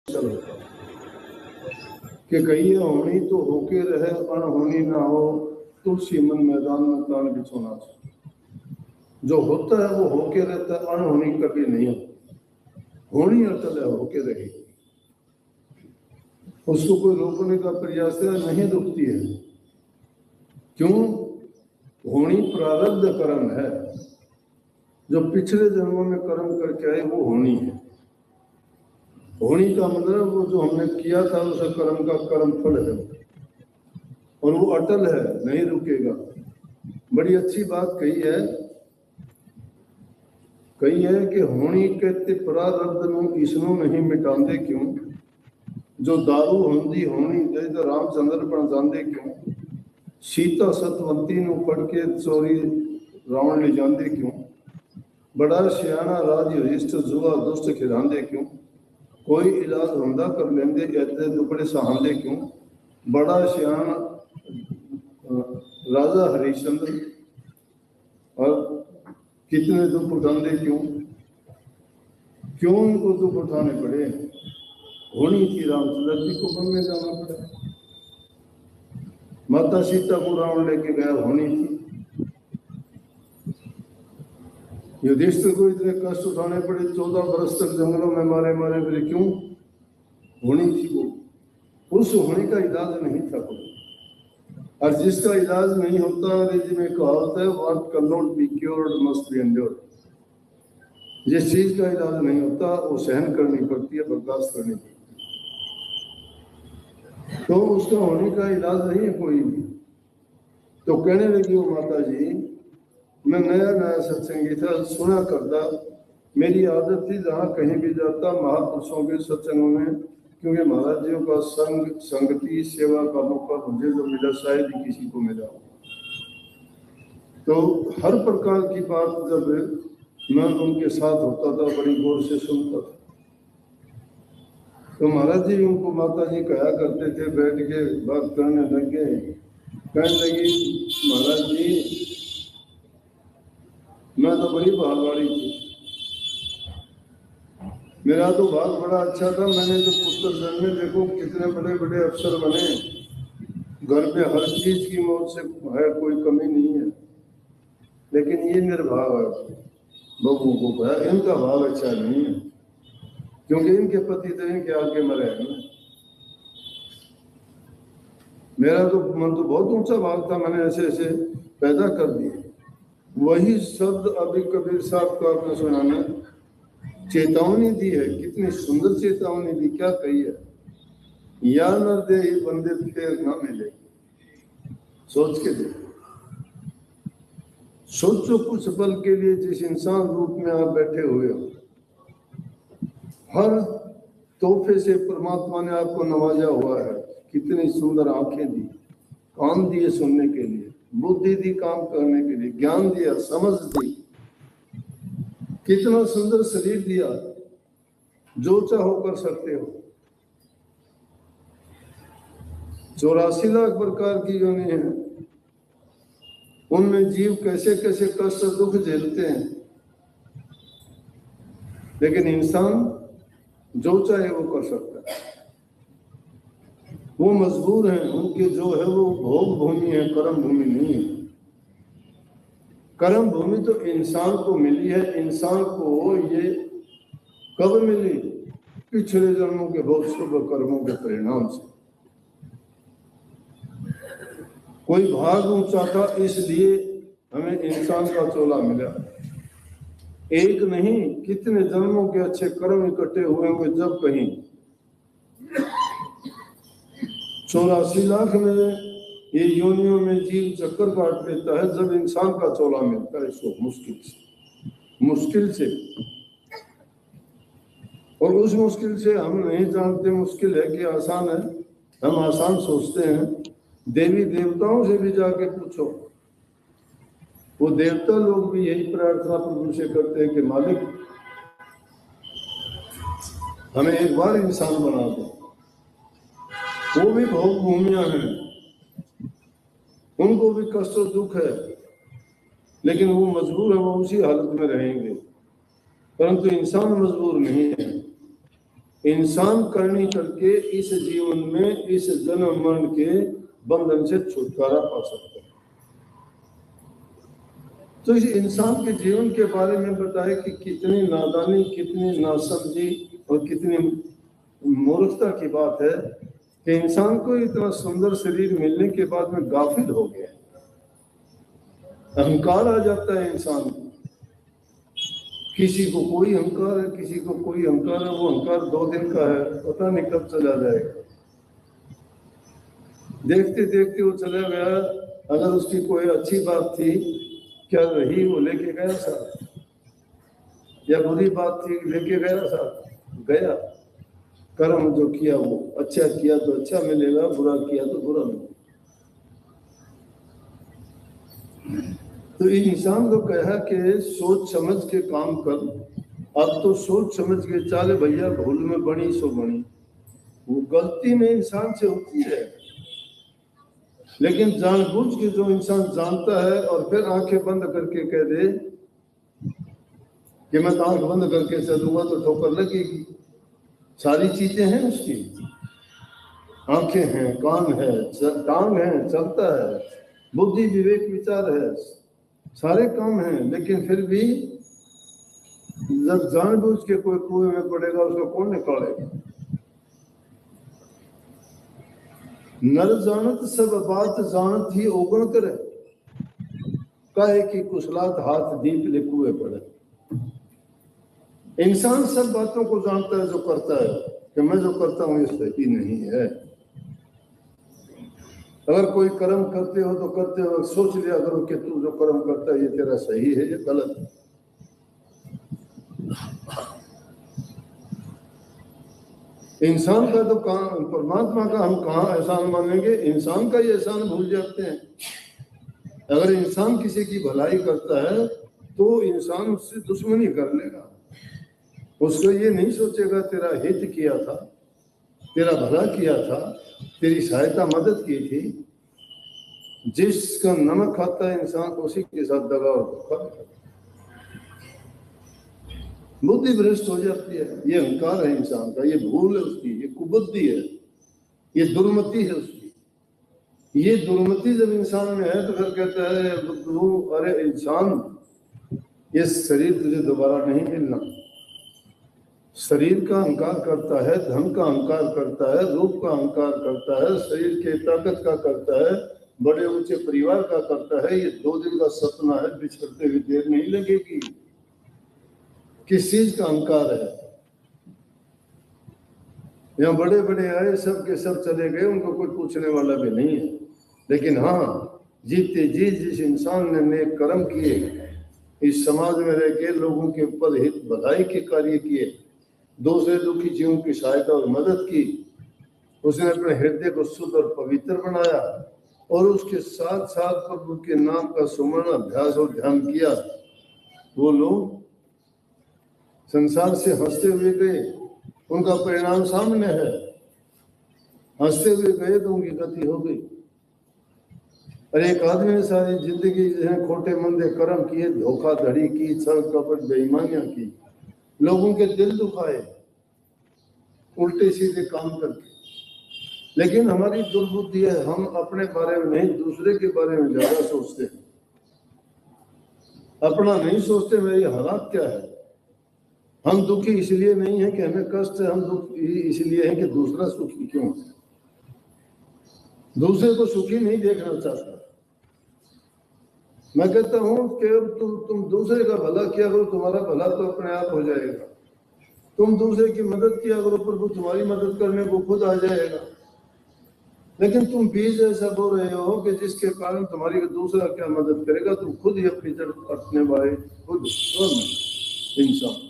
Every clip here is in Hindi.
चलो कि कहिए होनी तो होके रहे, अनहोनी ना हो, तुलसी मन मैदान में तान बिछोना। जो होता है वो होके रहता है, अनहोनी कभी नहीं होती। होनी अटल है, होके रहेगी, उसको कोई रोकने का प्रयास नहीं रुकती है। क्यों? होनी प्रारब्ध कर्म है, जो पिछले जन्मों में कर्म करके आए वो होनी है। होनी का मतलब वो जो हमने किया था उस कर्म का कर्म फल है, और वो अटल है, नहीं रुकेगा। बड़ी अच्छी बात कही है कि होनी कहते प्रारब्ध नूं इसनों नहीं मिटांदे क्यों, जो दारू होंदी होनी दे तो रामचंद्र बन जांदे क्यों, सीता सतवंती नूं फड़ के चोरी रावण ले जांदे क्यों, बड़ा सियाना राज युधिष्ठिर जुआ दुष्ट खिलांदे क्यों, कोई इलाज होंदा कर लेंदे ऐसे दुखड़े सहांदे क्यों, बड़ा सियाना राजा हरिश्चंद्र और कितने दुख उठाने क्यों उनको दुख उठाने पड़े। होनी थी रामचंद्र जी को वन में जाना पड़ा, माता सीता को रावण लेके गया, होनी थी। युधिष्ठिर को इतने कष्ट उठाने पड़े, 14 वर्ष तक जंगलों में मारे फिरे, क्यों? होनी थी वो। उस होनी का इलाज नहीं था कोई, और जिसका इलाज नहीं होता, अंग्रेजी में कहावत है, what can not be cured must be endured. जिस चीज का इलाज नहीं होता वो सहन करनी पड़ती है, बर्दाश्त करनी पड़ती है। तो उसका होने का इलाज नहीं है कोई भी। तो कहने लगी वो माता जी, मैं नया सत्संगी था, सुना करता, मेरी आदत थी जहाँ कहीं भी जाता महापुरुषों के सत्संगों में, क्योंकि महाराज जियों का संगति सेवा का मौका मुझे जो मिला शायद ही किसी को मिला। तो हर प्रकार की बात जब मैं उनके साथ होता था बड़ी गौर से सुनता था। तो महाराज जी उनको माता जी कहा करते थे, बैठ के बात करने लगे, कहने लगी, महाराज जी मैं तो बड़ी भागवाड़ी थी, मेरा तो भाग बड़ा अच्छा था, मैंने तो पुस्तक जन्मे देखो कितने बड़े बड़े अफसर बने, घर पे हर चीज की मौत से है, कोई कमी नहीं है। लेकिन ये निर्भाव है, लोगों को कहा इनका भाव अच्छा नहीं है, क्योंकि इनके पति तो इनके आगे मरे हैं। मेरा तो मन तो बहुत ऊंचा भाव था, मैंने ऐसे ऐसे पैदा कर दिए। वही शब्द अभी कबीर साहब का आपने सुना ना, चेतावनी दी है, कितनी सुंदर चेतावनी दी, क्या कही है, या न दे बंदे फिर ना मिले। सोच के देखो, सोचो कुछ पल के लिए, जिस इंसान रूप में आप बैठे हुए हो, हर तोहफे से परमात्मा ने आपको नवाजा हुआ है। कितनी सुंदर आंखें दी, कान दिए सुनने के लिए, बुद्धि दी काम करने के लिए, ज्ञान दिया, समझ दी, कितना सुंदर शरीर दिया, जो चाहो कर सकते हो। 84 लाख प्रकार की योनि है, उनमें जीव कैसे कैसे कष्ट दुख झेलते हैं, लेकिन इंसान जो चाहे वो कर सकता है। वो मजबूर हैं, उनके जो है वो भोग भूमि है, कर्म भूमि नहीं है। कर्म भूमि तो इंसान को मिली है। इंसान को ये कब मिली? पिछले जन्मों के बहुत शुभ कर्मों के परिणाम से। कोई भाग ऊंचा था इसलिए हमें इंसान का चोला मिला। एक नहीं, कितने जन्मों के अच्छे कर्म इकट्ठे हुए होंगे, जब कहीं 84 लाख में ये योनियों में जीव चक्कर काट लेता है, जब इंसान का चोला मिलता है इसको मुश्किल से। और उस मुश्किल से हम नहीं जानते मुश्किल है कि आसान है, हम आसान सोचते हैं। देवी देवताओं से भी जाके पूछो, वो देवता लोग भी यही प्रार्थना प्रभु से करते हैं कि मालिक हमें एक बार इंसान बना दो। वो भी भोग भूमियां हैं, उनको भी कष्ट और दुख है, लेकिन वो मजबूर है, वो उसी हालत में रहेंगे। परंतु इंसान मजबूर नहीं है। इंसान करनी करके इस जीवन में इस जन्म मरण के बंधन से छुटकारा पा सकते हैं। तो इस इंसान के जीवन के बारे में बताए कि कितनी नादानी, कितनी नासमझी और कितनी मूर्खता की बात है कि इंसान को इतना सुंदर शरीर मिलने के बाद में गाफिल हो गया, अहंकार आ जाता है इंसान को। किसी को कोई अहंकार है, किसी को कोई अहंकार है। वो अहंकार 2 दिन का है, पता नहीं कब चला जाएगा। देखते देखते वो चला गया। अगर उसकी कोई अच्छी बात थी क्या रही, वो लेके गया साथ, या बुरी बात थी लेके गया साथ, गया। कर्म जो किया वो अच्छा किया तो अच्छा मिलेगा, बुरा किया तो बुरा मिलेगा। तो इंसान को कहा कि सोच समझ के काम कर। अब तो सोच समझ के चाले भैया, भूल में बनी सो बनी। वो गलती में इंसान से होती है, लेकिन जानबूझ के जो इंसान जानता है और फिर आंखें बंद करके कह दे कि मैं आंख बंद करके चलूंगा तो ठोकर लगेगी। सारी चीजें हैं उसकी, आंखें हैं, कान है, टांग है, चलता है, बुद्धि विवेक विचार है, सारे काम हैं, लेकिन फिर भी जब जानबूझ के कोई कुएं में पड़ेगा उसको कौन निकालेगा। नर जानत सब बात जानत ही ओगण करे, कहे कि कुशलात हाथ दीप ले कुएं पड़े। इंसान सब बातों को जानता है जो करता है, कि मैं जो करता हूं ये सही नहीं है। अगर कोई कर्म करते हो तो करते हो, सोच लिया करो कि तू जो कर्म करता है ये तेरा सही है, ये गलत है। इंसान का तो काम, परमात्मा का हम कहाँ एहसान मानेंगे, इंसान का ही एहसान भूल जाते हैं। अगर इंसान किसी की भलाई करता है तो इंसान उससे दुश्मनी कर लेगा, उसको ये नहीं सोचेगा तेरा हित किया था, तेरा भला किया था, तेरी सहायता मदद की थी। जिसका नमक खाता है इंसान उसी के साथ दगा और धोखा, बुद्धि भ्रष्ट हो जाती है। ये अहंकार है इंसान का, ये भूल है उसकी, ये कुबुद्धि है, ये दुर्मति है उसकी। ये दुर्मति जब इंसान में है तो फिर कहता है अरे इंसान, ये शरीर तुझे दोबारा नहीं मिलना। शरीर का अहंकार करता है, धन का अहंकार करता है, रूप का अहंकार करता है, शरीर के ताकत का करता है, बड़े ऊंचे परिवार का करता है। ये 2 दिन का सपना है, बिछड़ते हुए देर नहीं लगेगी। किस चीज का अहंकार है? यहाँ बड़े बड़े आए, सब के सब चले गए, उनको कोई पूछने वाला भी नहीं है। लेकिन हाँ, जीते जी जिस इंसान ने नेक कर्म किए, इस समाज में रह के लोगों के ऊपर हित भलाई के कार्य किए, दूसरे दुखी जीवों की सहायता और मदद की, उसने अपने हृदय को शुद्ध और पवित्र बनाया और उसके साथ साथ प्रभु के नाम का सुमरण अभ्यास और ध्यान किया, वो लोग संसार से हंसते हुए गए। उनका परिणाम सामने है, हंसते हुए गए तो उनकी गति हो गई। और एक आदमी ने सारी जिंदगी खोटे मंदे कर्म किए, धोखाधड़ी की, छल कपट बेईमानियां की, लोगों के दिल दुखाए उल्टे सीधे काम करके। लेकिन हमारी दुर्बुद्धि है, हम अपने बारे में नहीं दूसरे के बारे में ज्यादा सोचते हैं, अपना नहीं सोचते मेरी हालात क्या है। हम दुखी इसलिए नहीं है कि हमें कष्ट है, हम दुखी इसलिए है कि दूसरा सुखी क्यों है। दूसरे को सुखी नहीं देखना चाहता। मैं कहता हूं कि तुम दूसरे का भला किया करो, तुम्हारा भला तो अपने आप हो जाएगा। तुम दूसरे की मदद किया करो, प्रभु तुम्हारी मदद करने को खुद आ जाएगा। लेकिन तुम बीज ऐसा बोल रहे हो कि जिसके कारण तुम्हारी दूसरा क्या मदद करेगा, तुम खुद ही अपनी जड़ पटने वाले खुद इंसान।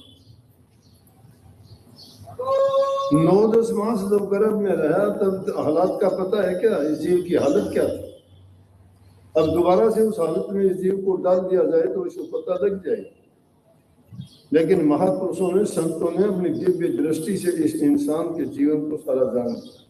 9-10 मास जब गर्भ में रहा तब हालात का पता है क्या, इस जीव की हालत क्या थी। अब दोबारा से उस हालत में इस जीव को डाल दिया जाए तो इसको पता लग जाएगा। लेकिन महापुरुषों ने, संतों ने अपनी दिव्य दृष्टि से इस इंसान के जीवन को सारा जान दिया।